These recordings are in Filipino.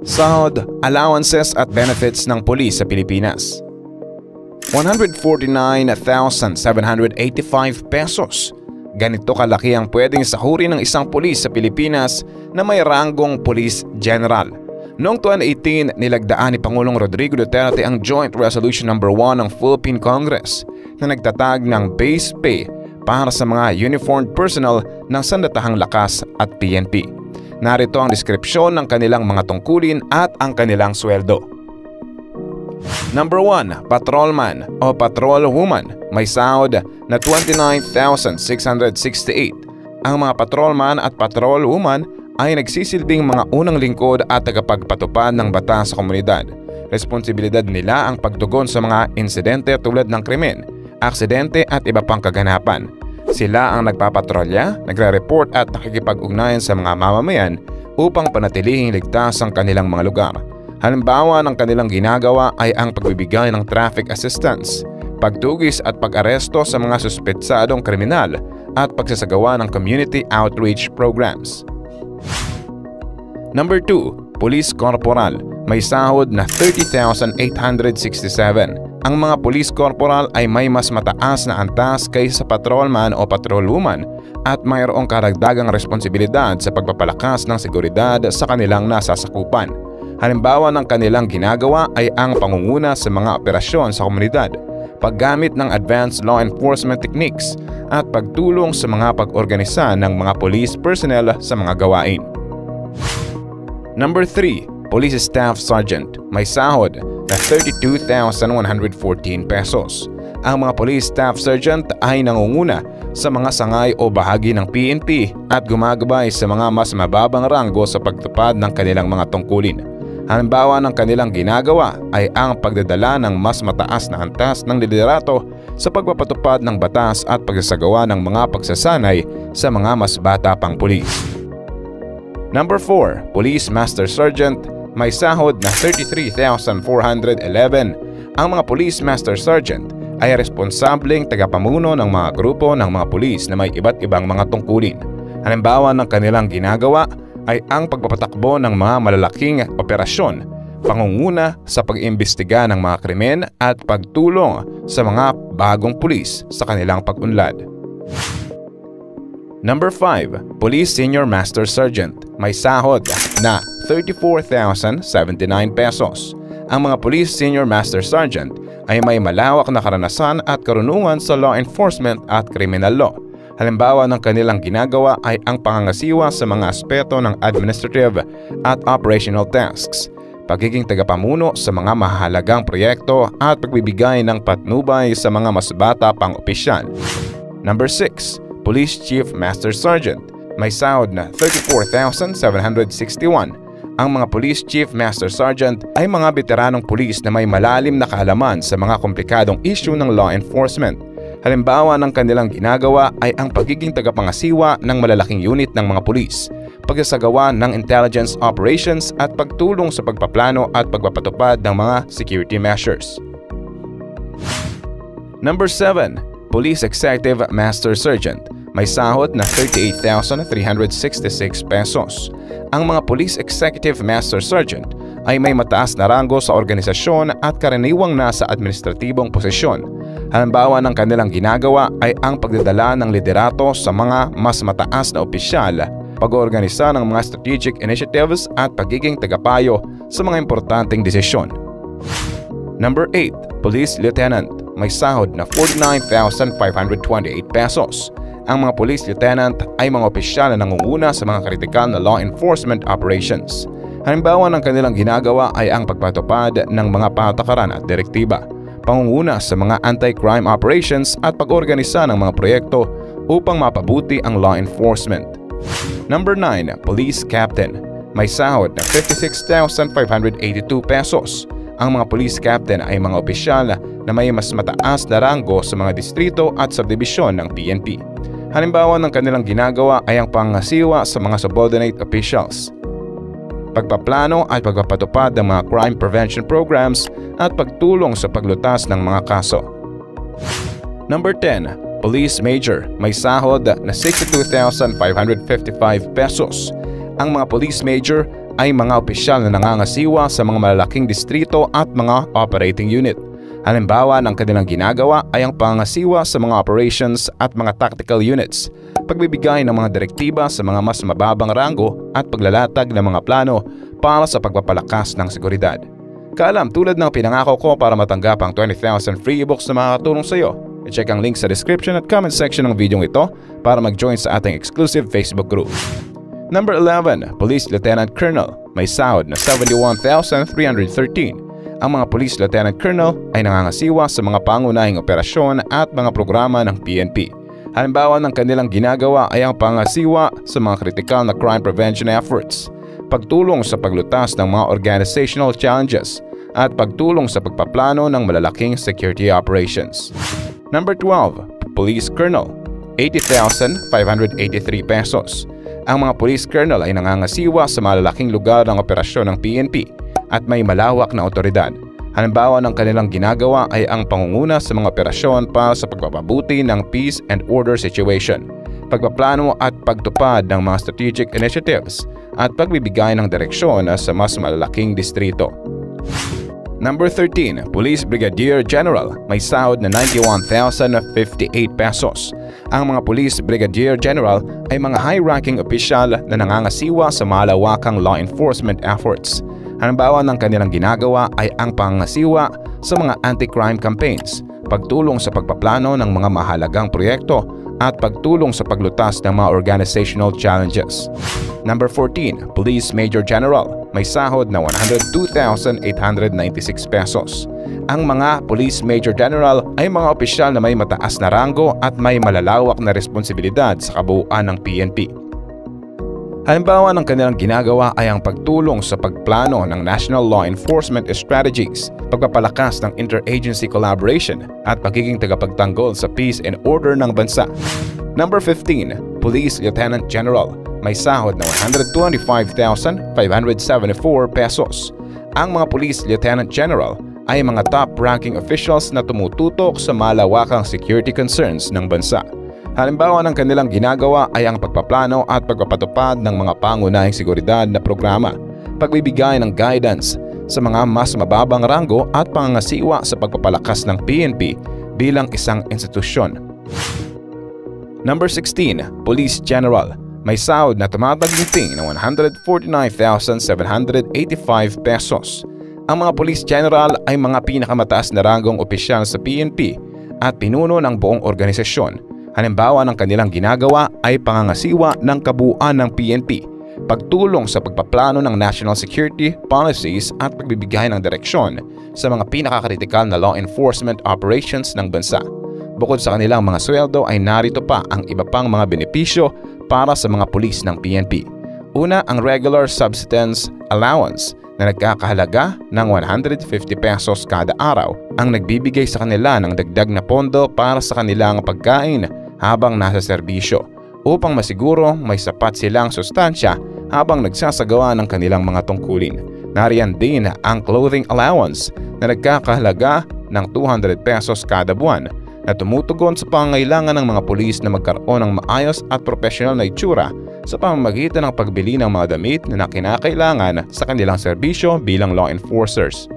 Sahod, allowances at benefits ng pulis sa Pilipinas. 149,785 pesos. Ganito kalaki ang pwedeng sahurin ng isang pulis sa Pilipinas na may ranggong Police General. Noong 2018, nilagdaan ni Pangulong Rodrigo Duterte ang Joint Resolution No. 1 ng Philippine Congress na nagtatag ng base pay para sa mga uniformed personnel ng Sandatahang Lakas at PNP. Narito ang deskripsyon ng kanilang mga tungkulin at ang kanilang sweldo. Number 1. Patrolman o Patrolwoman. May sahod na 29,668. Ang mga patrolman at patrolwoman ay nagsisilbing mga unang lingkod at tagapagpatupad ng batas sa komunidad. Responsibilidad nila ang pagtugon sa mga insidente tulad ng krimen, aksidente at iba pang kaganapan. Sila ang nagpapatrolya, nagre-report at nakikipag-ugnayan sa mga mamamayan upang panatilihing ligtas ang kanilang mga lugar. Halimbawa ng kanilang ginagawa ay ang pagbibigay ng traffic assistance, pagtugis at pag-aresto sa mga suspetsadong kriminal at pagsasagawa ng community outreach programs. Number 2. Police Corporal. May sahod na 30,867. Ang mga police corporal ay may mas mataas na antas kaysa sa patrolman o patrolwoman at mayroong karagdagang responsibilidad sa pagpapalakas ng seguridad sa kanilang nasasakupan. Halimbawa ng kanilang ginagawa ay ang pangunguna sa mga operasyon sa komunidad, paggamit ng advanced law enforcement techniques at pagtulong sa mga pag-organisa ng mga police personnel sa mga gawain. Number 3. Police Staff Sergeant. May sahod na 32,114 pesos. Ang mga Police Staff Sergeant ay nangunguna sa mga sangay o bahagi ng PNP at gumagabay sa mga mas mababang ranggo sa pagtupad ng kanilang mga tungkulin. Halimbawa ng kanilang ginagawa ay ang pagdadala ng mas mataas na antas ng liderato sa pagpapatupad ng batas at pagsasagawa ng mga pagsasanay sa mga mas bata pang pulis. Number 4. Police Master Sergeant. May sahod na 33,411. Ang mga Police Master Sergeant ay responsableng tagapamuno ng mga grupo ng mga pulis na may iba't ibang mga tungkulin. Halimbawa ng kanilang ginagawa ay ang pagpapatakbo ng mga malalaking operasyon, pangunguna sa pag-iimbestiga ng mga krimen at pagtulong sa mga bagong pulis sa kanilang pag-unlad. Number 5. Police Senior Master Sergeant. May sahod na 34,079 pesos. Ang mga Police Senior Master Sergeant ay may malawak na karanasan at karunungan sa law enforcement at criminal law. Halimbawa ng kanilang ginagawa ay ang pangangasiwa sa mga aspeto ng administrative at operational tasks, pagiging tagapamuno sa mga mahalagang proyekto at pagbibigay ng patnubay sa mga mas bata pang opisyal. Number 6. Police Chief Master Sergeant. May sahod na 34,761. Ang mga Police Chief Master Sergeant ay mga veteranong pulis na may malalim na kaalaman sa mga komplikadong issue ng law enforcement. Halimbawa ng kanilang ginagawa ay ang pagiging tagapangasiwa ng malalaking unit ng mga pulis, pagsasagawa ng intelligence operations at pagtulong sa pagpaplano at pagpapatupad ng mga security measures. Number 7. Police Executive Master Sergeant. May sahod na 38,366 pesos. Ang mga Police Executive Master Sergeant ay may mataas na ranggo sa organisasyon at karaniwang nasa administratibong posisyon. Halimbawa ng kanilang ginagawa ay ang pagdadala ng liderato sa mga mas mataas na opisyal, pag-oorganisa ng mga strategic initiatives at pagiging tagapayo sa mga importanteng desisyon. Number 8. Police Lieutenant. May sahod na 49,528 pesos. Ang mga police lieutenant ay mga opisyal na nangunguna sa mga kritikal na law enforcement operations. Halimbawa ng kanilang ginagawa ay ang pagpatupad ng mga patakaran at direktiba, pangunguna sa mga anti-crime operations at pag-organisa ng mga proyekto upang mapabuti ang law enforcement. Number 9. Police Captain. May sahod na 56,582 pesos. Ang mga police captain ay mga opisyal na may mas mataas na ranggo sa mga distrito at subdibisyon ng PNP. Halimbawa ng kanilang ginagawa ay ang pangasiwa sa mga subordinate officials, pagpaplano at pagpapatupad ng mga crime prevention programs at pagtulong sa paglutas ng mga kaso. Number 10. Police Major. May sahod na 62,555 pesos. Ang mga Police Major ay mga opisyal na nangangasiwa sa mga malalaking distrito at mga operating unit. Halimbawa ng kanilang ginagawa ay ang pangangasiwa sa mga operations at mga tactical units, pagbibigay ng mga direktiba sa mga mas mababang rango at paglalatag ng mga plano para sa pagpapalakas ng seguridad. Kaalam, tulad ng pinangako ko para matanggap ang 20,000 free ebooks na makakatulong sa iyo, i-check ang link sa description at comment section ng video ito para mag-join sa ating exclusive Facebook group. Number 11. Police Lieutenant Colonel. May sahod na 71,313. Ang mga Police Lieutenant Colonel ay nangangasiwa sa mga pangunahing operasyon at mga programa ng PNP. Halimbawa ng kanilang ginagawa ay ang pangasiwa sa mga critical na crime prevention efforts, pagtulong sa paglutas ng mga organizational challenges, at pagtulong sa pagpaplano ng malalaking security operations. Number 12. Police Colonel. 80,583 pesos. Ang mga Police Colonel ay nangangasiwa sa malalaking lugar ng operasyon ng PNP at may malawak na otoridad. Halimbawa ng kanilang ginagawa ay ang pangunguna sa mga operasyon para sa pagpapabuti ng peace and order situation, pagpaplano at pagtupad ng mga strategic initiatives, at pagbibigay ng direksyon sa mas malalaking distrito. Number 13. Police Brigadier General. May sahod na 91,058 pesos. Ang mga Police Brigadier General ay mga high-ranking opisyal na nangangasiwa sa malawakang law enforcement efforts. Halimbawa ng kanilang ginagawa ay ang pangangasiwa sa mga anti-crime campaigns, pagtulong sa pagpaplano ng mga mahalagang proyekto, at pagtulong sa paglutas ng mga organizational challenges. Number 14. Police Major General. May sahod na 102,896 pesos. Ang mga Police Major General ay mga opisyal na may mataas na rango at may malalawak na responsibilidad sa kabuuan ng PNP. Halimbawa ng kanilang ginagawa ay ang pagtulong sa pagplano ng National Law Enforcement Strategies, pagpapalakas ng interagency collaboration, at pagiging tagapagtanggol sa peace and order ng bansa. Number 15. Police Lieutenant General. May sahod na 125,574 pesos. Ang mga Police Lieutenant General ay mga top-ranking officials na tumututok sa malawakang security concerns ng bansa. Halimbawa ng kanilang ginagawa ay ang pagpaplano at pagpapatupad ng mga pangunahing seguridad na programa, pagbibigay ng guidance sa mga mas mababang rango at pangangasiwa sa pagpapalakas ng PNP bilang isang institusyon. Number 16. Police General. May sahod na tumataginting ng 149,785 pesos. Ang mga Police General ay mga pinakamataas na ranggong opisyal sa PNP at pinuno ng buong organisasyon. Halimbawa ng kanilang ginagawa ay pangangasiwa ng kabuuan ng PNP, pagtulong sa pagpaplano ng national security policies at pagbibigay ng direksyon sa mga pinakakritikal na law enforcement operations ng bansa. Bukod sa kanilang mga sweldo ay narito pa ang iba pang mga benepisyo para sa mga pulis ng PNP. Una, ang regular subsistence allowance na nagkakahalaga ng 150 pesos kada araw ang nagbibigay sa kanila ng dagdag na pondo para sa kanilang pagkain habang nasa serbisyo, upang masiguro may sapat silang sustansya habang nagsasagawa ng kanilang mga tungkulin. Nariyan din ang clothing allowance na nagkakahalaga ng 200 pesos kada buwan na tumutugon sa pangangailangan ng mga pulis na magkaroon ng maayos at profesional na itsura sa pamamagitan ng pagbili ng mga damit na kinakailangan sa kanilang serbisyo bilang law enforcers.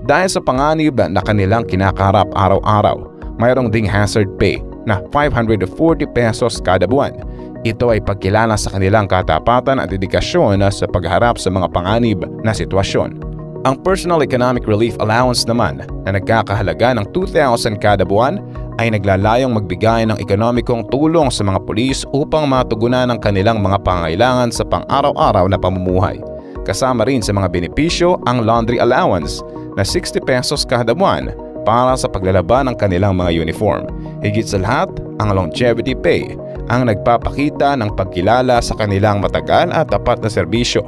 Dahil sa panganib na kanilang kinakaharap araw-araw, mayroong ding hazard pay na 540 pesos kada buwan. Ito ay pagkilala sa kanilang katapatan at dedikasyon sa pagharap sa mga panganib na sitwasyon. Ang Personal Economic Relief Allowance naman na nagkakahalaga ng 2,000 kada buwan ay naglalayong magbigay ng ekonomikong tulong sa mga pulis upang matugunan ang kanilang mga pangailangan sa pang-araw-araw na pamumuhay. Kasama rin sa mga benepisyo ang laundry allowance na 60 pesos kada buwan para sa paglalaban ng kanilang mga uniform. Higit sa lahat, ang longevity pay ang nagpapakita ng pagkilala sa kanilang matagal at tapat na serbisyo.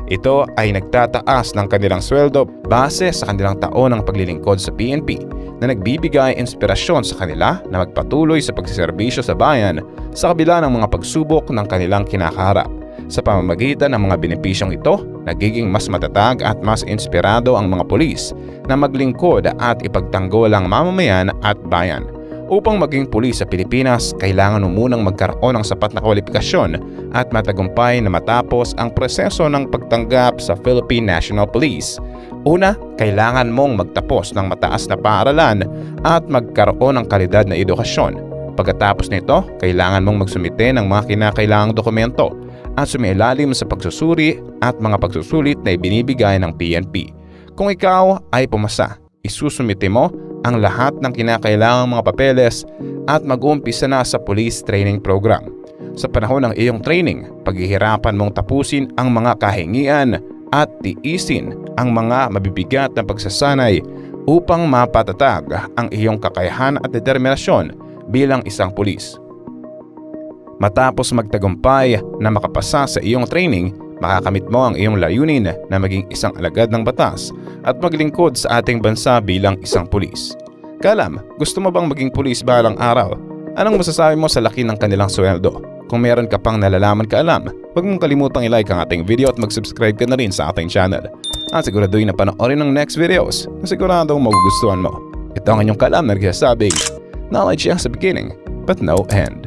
Ito ay nagtataas ng kanilang sweldo base sa kanilang taon ng paglilingkod sa PNP na nagbibigay inspirasyon sa kanila na magpatuloy sa pagsiserbisyo sa bayan sa kabila ng mga pagsubok ng kanilang kinakaharap. Sa pamamagitan ng mga benepisyong ito, nagiging mas matatag at mas inspirado ang mga pulis na maglingkod at ipagtanggol ang mamamayan at bayan. Upang maging pulis sa Pilipinas, kailangan mo munang magkaroon ng sapat na kwalifikasyon at matagumpay na matapos ang proseso ng pagtanggap sa Philippine National Police. Una, kailangan mong magtapos ng mataas na paaralan at magkaroon ng kalidad na edukasyon. Pagkatapos nito, kailangan mong magsumite ng mga kinakailangang dokumento at sumilalim sa pagsusuri at mga pagsusulit na ibinibigay ng PNP. Kung ikaw ay pumasa, isusumite mo ang lahat ng kinakailangang mga papeles at mag-uumpisa na sa police training program. Sa panahon ng iyong training, paghihirapan mong tapusin ang mga kahingian at tiisin ang mga mabibigat na pagsasanay upang mapatatag ang iyong kakayahan at determinasyon bilang isang pulis. Matapos magtagumpay na makapasa sa iyong training, makakamit mo ang iyong layunin na maging isang alagad ng batas at maglingkod sa ating bansa bilang isang pulis. Kalam, gusto mo bang maging pulis balang araw? Anong masasabi mo sa laki ng kanilang sweldo? Kung meron ka pang nalalaman kaalam, huwag mong kalimutang i-like ang ating video at mag-subscribe ka na rin sa ating channel. At siguraduhin na panoorin ng next videos na siguradong magugustuhan mo. Ito ang inyong kaalam na nagsasabing, knowledge has a beginning but no end.